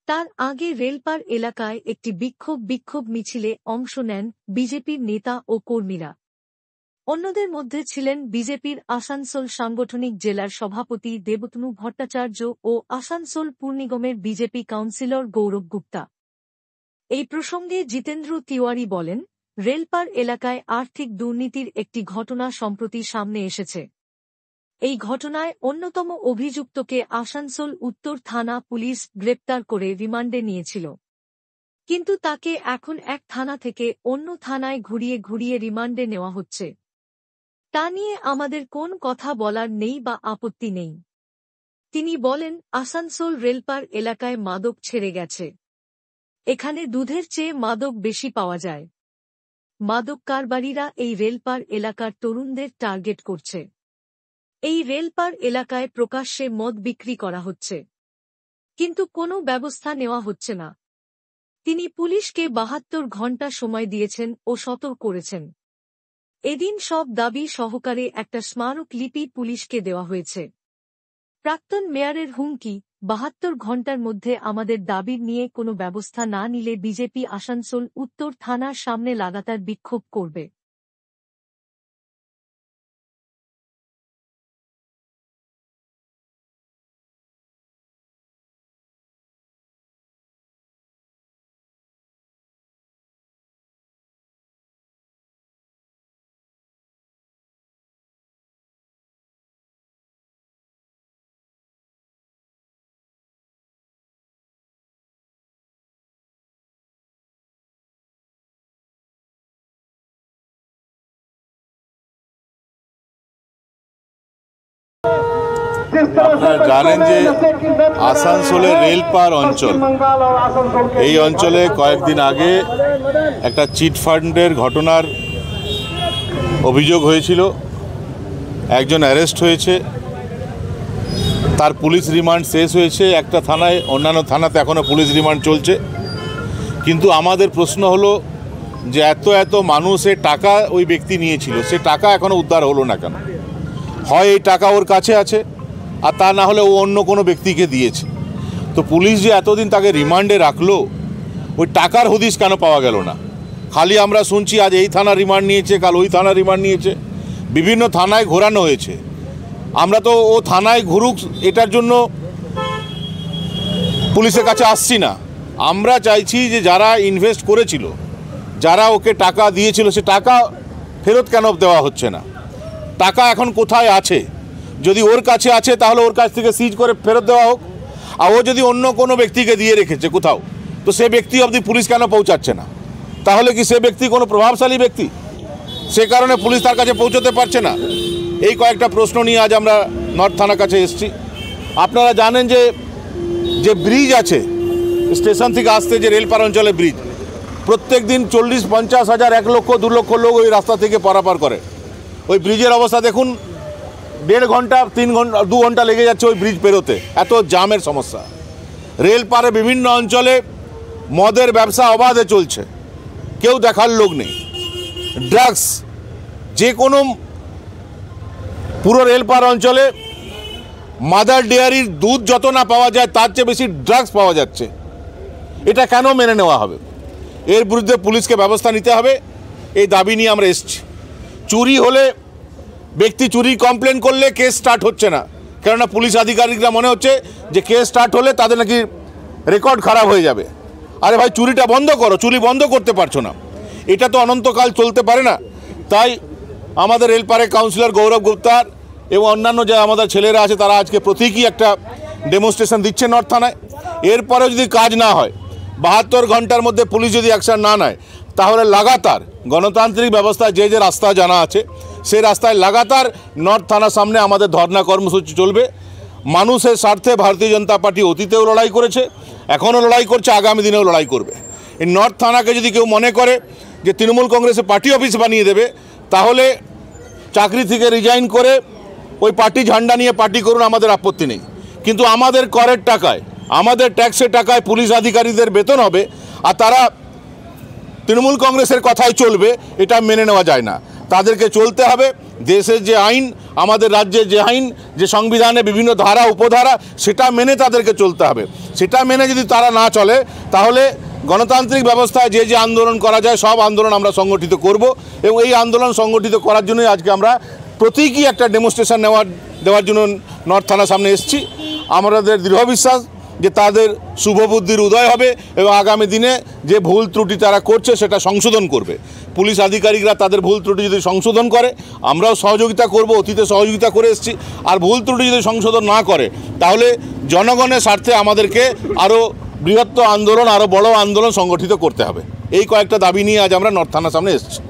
তার আগে রেলপার এলাকায় একটি বিক্ষোভ মিছিলে অংশ নেন বিজেপির নেতা ও কর্মীরা। অন্যদের মধ্যে ছিলেন বিজেপির আসানসোল সাংগঠনিক জেলার সভাপতি দেবতনু ভট্টাচার্য ও আসানসোল পুর নিগমের বিজেপি কাউন্সিলর গৌরব গুপ্তা। এই প্রসঙ্গে জিতেন্দ্র তিওয়ারি বলেন, রেলপার এলাকায় আর্থিক দুর্নীতির একটি ঘটনা সম্প্রতি সামনে এসেছে। এই ঘটনায় অন্যতম অভিযুক্তকে আসানসোল উত্তর থানা পুলিশ গ্রেপ্তার করে রিমান্ডে নিয়েছিল, কিন্তু তাকে এখন এক থানা থেকে অন্য থানায় ঘুরিয়ে রিমান্ডে নেওয়া হচ্ছে। তা নিয়ে আমাদের কোন কথা বলার নেই বা আপত্তি নেই। তিনি বলেন, আসানসোল রেলপার এলাকায় মাদক ছেড়ে গেছে। এখানে দুধের চেয়ে মাদক বেশি পাওয়া যায়। মাদক কারবারিরা এই রেলপার এলাকার তরুণদের টার্গেট করছে। এই রেলপার এলাকায় প্রকাশ্যে মদ বিক্রি করা হচ্ছে, কিন্তু কোনো ব্যবস্থা নেওয়া হচ্ছে না। তিনি পুলিশকে ৭২ ঘণ্টা সময় দিয়েছেন ও সতর্ক করেছেন। এদিন সব দাবি সহকারে একটা স্মারক লিপি পুলিশকে দেওয়া হয়েছে। প্রাক্তন মেয়রের হুমকি, ৭২ ঘণ্টার মধ্যে আমাদের দাবির নিয়ে কোনো ব্যবস্থা না নিলে বিজেপি আসানসোল উত্তর থানার সামনে লাগাতার বিক্ষোভ করবে। আপনারা জানেন যে আসানসোলের রেলপার অঞ্চল, এই অঞ্চলে কয়েকদিন আগে একটা চিটফান্ডের ঘটনার অভিযোগ হয়েছিল। একজন অ্যারেস্ট হয়েছে, তার পুলিশ রিমান্ড শেষ হয়েছে একটা থানায়, অন্যান্য থানাতে এখনও পুলিশ রিমান্ড চলছে। কিন্তু আমাদের প্রশ্ন হলো যে এত মানুষের টাকা ওই ব্যক্তি নিয়েছিল, সে টাকা এখনও উদ্ধার হলো না কেন? হয় এই টাকা ওর কাছে আছে, আর তা না হলে ও অন্য কোনো ব্যক্তিকে দিয়েছে। তো পুলিশ যে এতদিন তাকে রিমান্ডে রাখলো, ওই টাকার হদিশ কেন পাওয়া গেল না? খালি আমরা শুনছি আজ এই থানা রিমান্ড নিয়েছে, কাল ওই থানা রিমান্ড নিয়েছে, বিভিন্ন থানায় ঘোরানো হয়েছে। আমরা তো ও থানায় ঘুরুক এটার জন্য পুলিশের কাছে আসছি না। আমরা চাইছি যে যারা ইনভেস্ট করেছিল, যারা ওকে টাকা দিয়েছিল, সে টাকা ফেরত কেন দেওয়া হচ্ছে না? টাকা এখন কোথায় আছে? যদি ওর কাছে আছে তাহলে ওর কাছ থেকে সিজ করে ফেরত দেওয়া হোক। আর ও যদি অন্য কোনো ব্যক্তিকে দিয়ে রেখেছে কোথাও, তো সে ব্যক্তি অবধি পুলিশ কেন পৌঁছাচ্ছে না? তাহলে কি সে ব্যক্তি কোনো প্রভাবশালী ব্যক্তি, সে কারণে পুলিশ তার কাছে পৌঁছতে পারছে না? এই কয়েকটা প্রশ্ন নিয়ে আজ আমরা নর্থ থানার কাছে এসেছি। আপনারা জানেন যে ব্রিজ আছে স্টেশন থেকে আসতে, যে রেলপার অঞ্চলে ব্রিজ, প্রত্যেক দিন 40-50 হাজার 1 লক্ষ 2 লক্ষ লোক ওই রাস্তা থেকে পারাপার করে। ওই ব্রিজের অবস্থা দেখুন, 1.5 ঘন্টা 3 ঘন্টা 2 ঘন্টা লেগে যাচ্ছে ওই ব্রিজ পেরোতে, এত জামের সমস্যা। রেলপারে বিভিন্ন অঞ্চলে মদের ব্যবসা অবাধে চলছে, কেউ দেখার লোক নেই। ড্রাগস, যে কোনো পুরো রেলপার অঞ্চলে মাদার ডেয়ারির দুধ যত না পাওয়া যায় তার চেয়ে বেশি ড্রাগস পাওয়া যাচ্ছে। এটা কেন মেনে নেওয়া হবে? এর বিরুদ্ধে পুলিশকে ব্যবস্থা নিতে হবে, এই দাবি নিয়ে আমরা এসেছি। চুরি হলে, ব্যক্তি চুরির কমপ্লেন করলে কেস স্টার্ট হচ্ছে না, কেননা পুলিশ আধিকারিকরা মনে হচ্ছে যে কেস স্টার্ট হলে তাদের নাকি রেকর্ড খারাপ হয়ে যাবে। আরে ভাই, চুরিটা বন্ধ করো, চুরি বন্ধ করতে পারছো না, এটা তো অনন্তকাল চলতে পারে না। তাই আমাদের রেলপারে কাউন্সিলর গৌরব গুপ্তার এবং অন্যান্য যে আমাদের ছেলেরা আছে, তারা আজকে প্রতীকী একটা ডেমনস্ট্রেশন দিচ্ছে নর্থ থানায়। এরপরেও যদি কাজ না হয়, ৭২ ঘন্টার মধ্যে পুলিশ যদি অ্যাকশন না নেয়, তাহলে লাগাতার গণতান্ত্রিক ব্যবস্থায় যে রাস্তা জানা আছে, সেই রাস্তায় লাগাতার নর্থ থানার সামনে আমাদের ধর্না কর্মসূচি চলবে। মানুষের স্বার্থে ভারতীয় জনতা পার্টি অতীতেও লড়াই করেছে, এখনও লড়াই করছে, আগামী দিনেও লড়াই করবে। এই নর্থ থানাকে যদি কেউ মনে করে যে তৃণমূল কংগ্রেসের পার্টি অফিস বানিয়ে দেবে, তাহলে চাকরি থেকে রিজাইন করে ওই পার্টি ঝান্ডা নিয়ে পার্টি করুন, আমাদের আপত্তি নেই। কিন্তু আমাদের করের টাকায়, আমাদের ট্যাক্সের টাকায় পুলিশ আধিকারিকদের বেতন হবে, আর তারা তৃণমূল কংগ্রেসের কথাই চলবে, এটা মেনে নেওয়া যায় না। তাদেরকে চলতে হবে। দেশের যে আইন, আমাদের রাজ্যের যে আইন, যে সংবিধানে বিভিন্ন ধারা উপধারা, সেটা মেনে তাদেরকে চলতে হবে। সেটা মেনে যদি তারা না চলে, তাহলে গণতান্ত্রিক ব্যবস্থায় যে যে আন্দোলন করা যায় সব আন্দোলন আমরা সংগঠিত করব। এবং এই আন্দোলন সংগঠিত করার জন্যই আজকে আমরা প্রতীকী একটা ডেমনস্ট্রেশন দেওয়ার জন্য নর্থ থানার সামনে এসেছি। আমাদের দৃঢ় বিশ্বাস যে তাদের শুভবুদ্ধির উদয় হবে এবং আগামী দিনে যে ভুল ত্রুটি তারা করছে সেটা সংশোধন করবে। পুলিশ আধিকারিকরা তাদের ভুল ত্রুটি যদি সংশোধন করে, আমরাও সহযোগিতা করব, অতীতে সহযোগিতা করে এসেছি। আর ভুল ত্রুটি যদি সংশোধন না করে, তাহলে জনগণের স্বার্থে আমাদেরকে আরও বৃহত্তর আন্দোলন, আরও বড় আন্দোলন সংগঠিত করতে হবে। এই কয়েকটা দাবি নিয়ে আজ আমরা নর্থ থানার সামনে এসেছি।